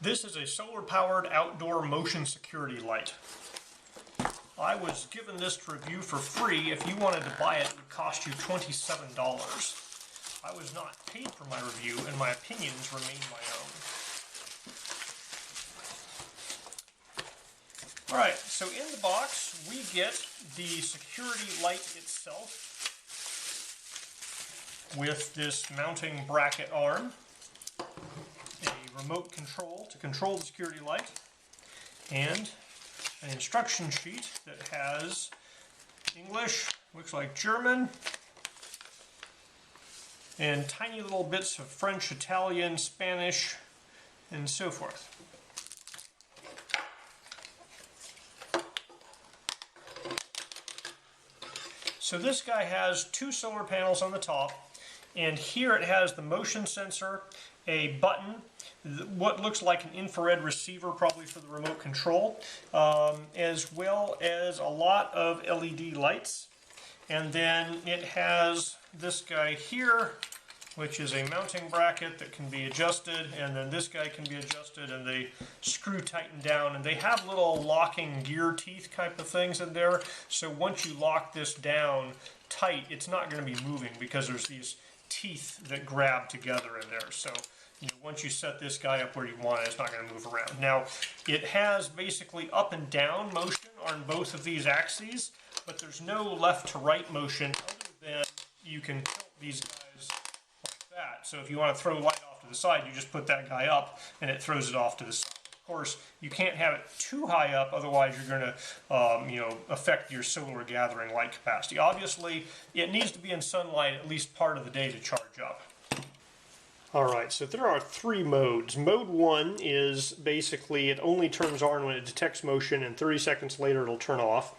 This is a solar-powered outdoor motion security light. I was given this to review for free. If you wanted to buy it, it would cost you $27. I was not paid for my review, and my opinions remain my own. Alright, so in the box we get the security light itself with this mounting bracket arm, a remote control to control the security light, and an instruction sheet that has English, looks like German, and tiny little bits of French, Italian, Spanish, and so forth. So this guy has two solar panels on the top, and here it has the motion sensor, a button, what looks like an infrared receiver probably for the remote control, as well as a lot of LED lights. And then it has this guy here, which is a mounting bracket that can be adjusted, and then this guy can be adjusted and they screw tighten down, and they have little locking gear teeth type of things in there, so once you lock this down tight, it's not going to be moving because there's these teeth that grab together in there. So once you set this guy up where you want it, it's not going to move around. Now, it has basically up and down motion on both of these axes, but there's no left to right motion other than you can tilt these guys like that. So if you want to throw light off to the side, you just put that guy up and it throws it off to the side. Of course, you can't have it too high up, otherwise you're going to affect your solar gathering light capacity. Obviously, it needs to be in sunlight at least part of the day to charge up. Alright, so there are three modes. Mode 1 is basically it only turns on when it detects motion, and 30 seconds later it'll turn off.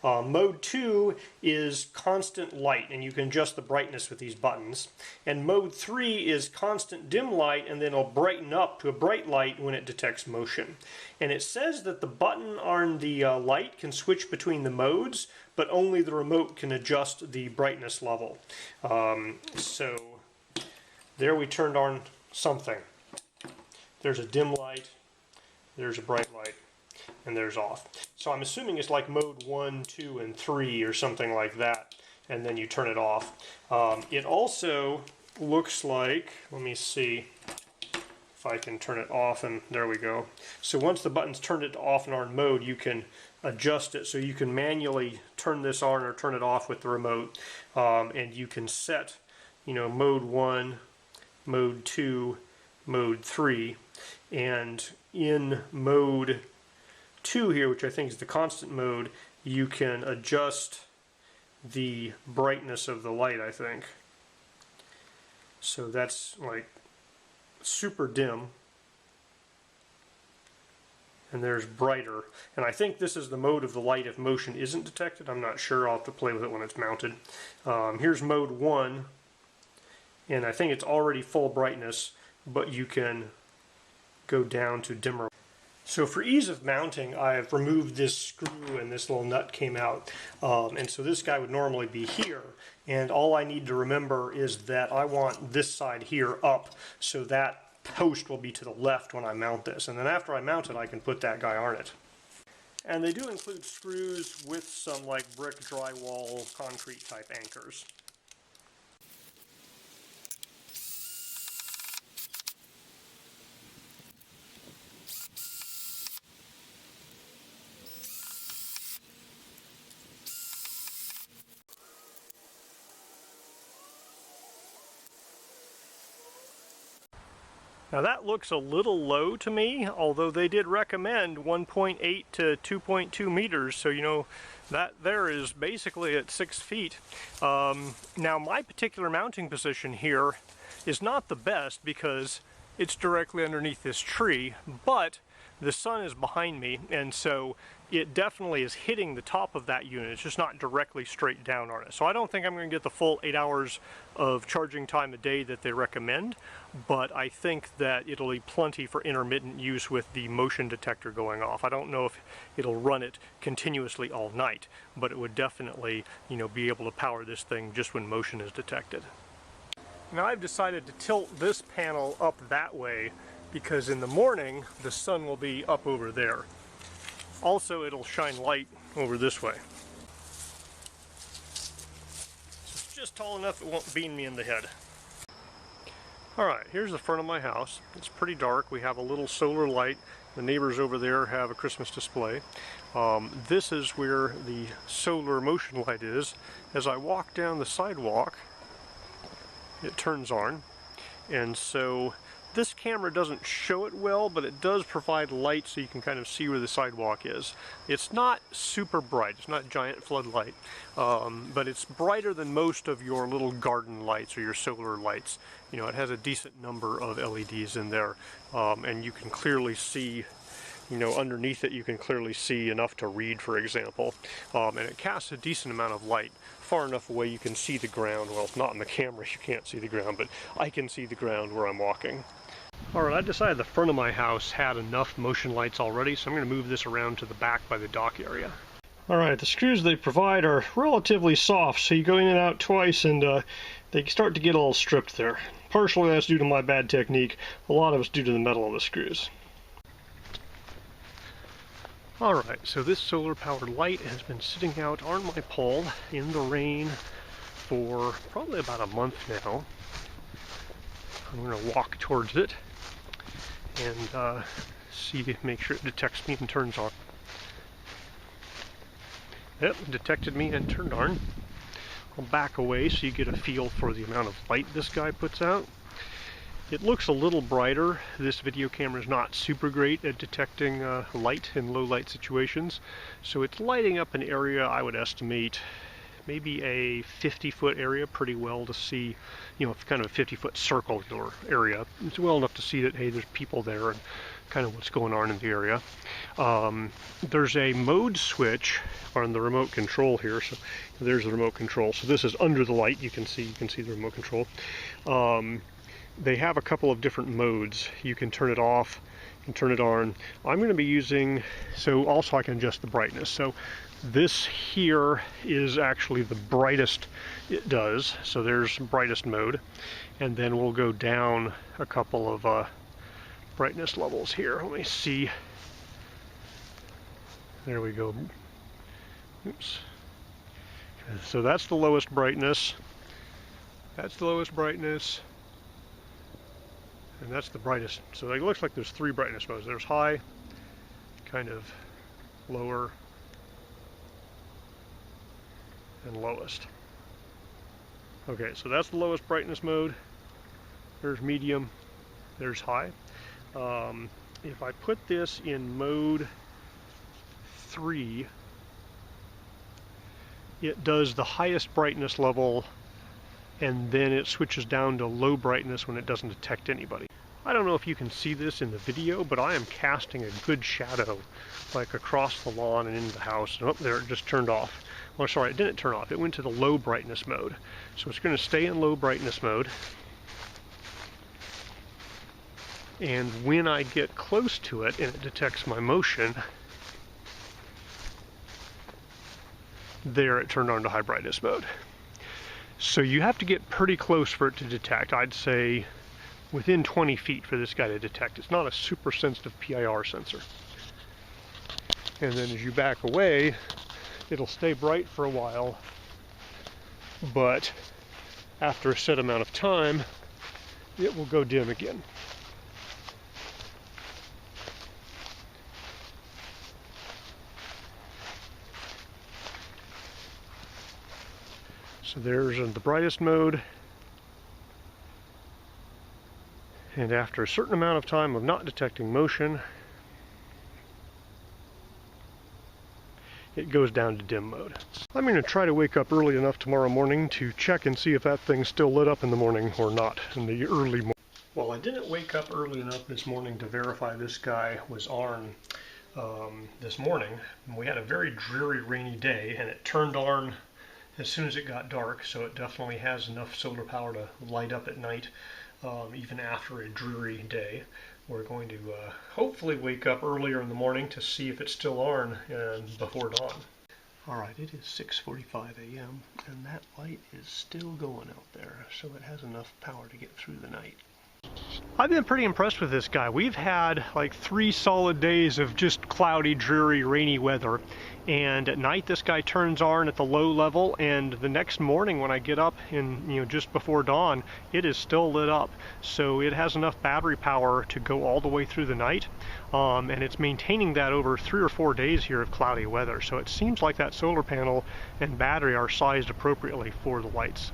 Mode 2 is constant light, and you can adjust the brightness with these buttons. And Mode 3 is constant dim light, and then it'll brighten up to a bright light when it detects motion. And it says that the button on the light can switch between the modes, but only the remote can adjust the brightness level. So there we turned on something. There's a dim light, there's a bright light, and there's off. So I'm assuming it's like mode 1, 2, and 3 or something like that, and then you turn it off. It also looks like, let me see if I can turn it off, and there we go. So once the button's turned it to off and on mode, you can adjust it so you can manually turn this on or turn it off with the remote, and you can set, mode 1, mode 2, mode 3, and in mode 2 here, which I think is the constant mode, you can adjust the brightness of the light, I think. So that's like super dim, and there's brighter, and I think this is the mode of the light if motion isn't detected. I'm not sure, I'll have to play with it when it's mounted. Here's mode 1, and I think it's already full brightness, but you can go down to dimmer. So for ease of mounting, I've removed this screw and this little nut came out, and so this guy would normally be here, and all I need to remember is that I want this side here up, so that post will be to the left when I mount this, and then after I mount it I can put that guy on it. And they do include screws with some like brick drywall concrete type anchors. Now that looks a little low to me, although they did recommend 1.8 to 2.2 meters, so that there is basically at 6 feet. Now my particular mounting position here is not the best because it's directly underneath this tree, but the sun is behind me, and so it definitely is hitting the top of that unit. It's just not directly straight down on it. So I don't think I'm going to get the full 8 hours of charging time a day that they recommend, but I think that it'll be plenty for intermittent use with the motion detector going off. I don't know if it'll run it continuously all night, but it would definitely, be able to power this thing just when motion is detected. Now I've decided to tilt this panel up that way because in the morning the sun will be up over there. Also, it'll shine light over this way. It's just tall enough it won't beam me in the head. Alright, here's the front of my house. It's pretty dark. We have a little solar light. The neighbors over there have a Christmas display. This is where the solar motion light is. As I walk down the sidewalk, it turns on. And so this camera doesn't show it well, but it does provide light so you can kind of see where the sidewalk is. It's not super bright. It's not giant floodlight, but it's brighter than most of your little garden lights or your solar lights. You know, it has a decent number of LEDs in there, and you can clearly see, you know, underneath it you can clearly see enough to read, for example. And it casts a decent amount of light, far enough away you can see the ground. Well, not in the camera, you can't see the ground, but I can see the ground where I'm walking. Alright, I decided the front of my house had enough motion lights already, so I'm going to move this around to the back by the dock area. Alright, the screws they provide are relatively soft, so you go in and out twice and they start to get a little stripped there. Partially that's due to my bad technique, a lot of it's due to the metal of the screws. Alright, so this solar powered light has been sitting out on my pole in the rain for probably about a month now. I'm going to walk towards it and make sure it detects me and turns on. Yep, detected me and turned on. I'll back away so you get a feel for the amount of light this guy puts out. It looks a little brighter. This video camera is not super great at detecting light in low light situations, so it's lighting up an area I would estimate maybe a 50-foot area pretty well to see, you know, kind of a 50-foot circular area. It's well enough to see that, hey, there's people there and kind of what's going on in the area. There's a mode switch on the remote control here, so there's the remote control. So this is under the light. You can see the remote control. They have a couple of different modes. You can turn it off and turn it on. I'm going to be using, so also I can adjust the brightness. So this here is actually the brightest it does. So there's brightest mode. And then we'll go down a couple of brightness levels here. Let me see. There we go. Oops. So that's the lowest brightness. That's the lowest brightness. And that's the brightest. So it looks like there's three brightness modes. There's high, kind of lower, and lowest. Okay, so that's the lowest brightness mode. There's medium, there's high. If I put this in mode 3, it does the highest brightness level, and then it switches down to low brightness when it doesn't detect anybody. I don't know if you can see this in the video, but I am casting a good shadow, like across the lawn and into the house. And up there, it just turned off. Well, sorry, it didn't turn off. It went to the low brightness mode. So it's going to stay in low brightness mode. And when I get close to it and it detects my motion, there it turned on to high brightness mode. So you have to get pretty close for it to detect. I'd say within 20 feet for this guy to detect. It's not a super sensitive PIR sensor. And then as you back away, it'll stay bright for a while, but after a set amount of time, it will go dim again. So there's the brightest mode. And after a certain amount of time of not detecting motion, it goes down to dim mode. I'm going to try to wake up early enough tomorrow morning to check and see if that thing's still lit up in the morning or not in the early morning. Well, I didn't wake up early enough this morning to verify this guy was on this morning. We had a very dreary rainy day and it turned on as soon as it got dark, so it definitely has enough solar power to light up at night. Even after a dreary day. We're going to hopefully wake up earlier in the morning to see if it's still on before dawn. Alright, it is 6:45 a.m. and that light is still going out there, so it has enough power to get through the night. I've been pretty impressed with this guy. We've had like 3 solid days of just cloudy, dreary, rainy weather. And at night this guy turns on at the low level, and the next morning when I get up in, just before dawn, it is still lit up. So it has enough battery power to go all the way through the night. And it's maintaining that over 3 or 4 days here of cloudy weather. So it seems like that solar panel and battery are sized appropriately for the lights.